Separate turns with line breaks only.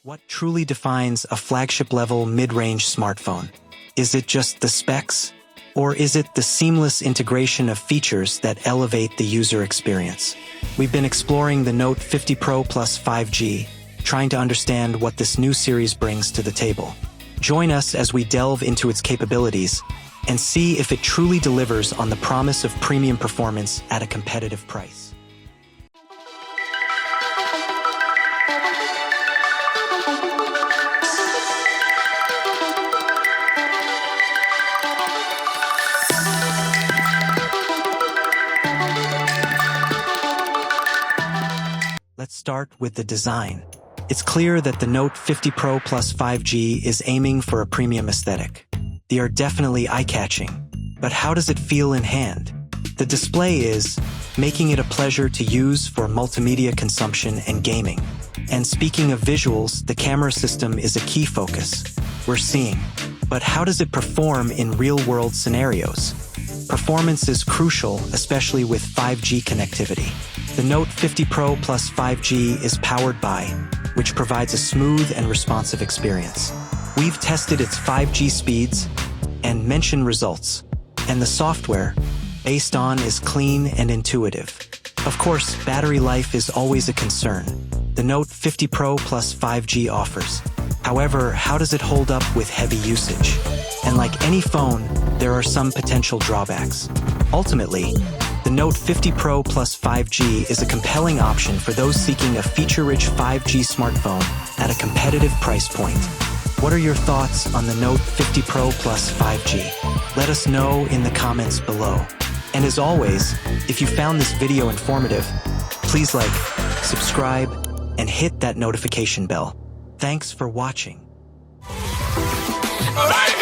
What truly defines a flagship-level mid-range smartphone? Is it just the specs? Or is it the seamless integration of features that elevate the user experience? We've been exploring the Note 50 Pro Plus 5G, trying to understand what this new series brings to the table. Join us as we delve into its capabilities and see if it truly delivers on the promise of premium performance at a competitive price. Let's start with the design. It's clear that the Note 50 Pro Plus 5G is aiming for a premium aesthetic. They are definitely eye-catching, but how does it feel in hand? The display is making it a pleasure to use for multimedia consumption and gaming. And speaking of visuals, the camera system is a key focus. We're seeing, but how does it perform in real-world scenarios? Performance is crucial, especially with 5G connectivity. The Note 50 Pro Plus 5G is powered by, which provides a smooth and responsive experience. We've tested its 5G speeds and mentioned results, and the software based on is clean and intuitive. Of course, battery life is always a concern. The Note 50 Pro Plus 5G offers. However, how does it hold up with heavy usage? And like any phone, there are some potential drawbacks. Ultimately, the Note 50 Pro Plus 5G is a compelling option for those seeking a feature-rich 5G smartphone at a competitive price point. What are your thoughts on the Note 50 Pro Plus 5G? Let us know in the comments below. And as always, if you found this video informative, please like, subscribe, and hit that notification bell. Thanks for watching.
Bye.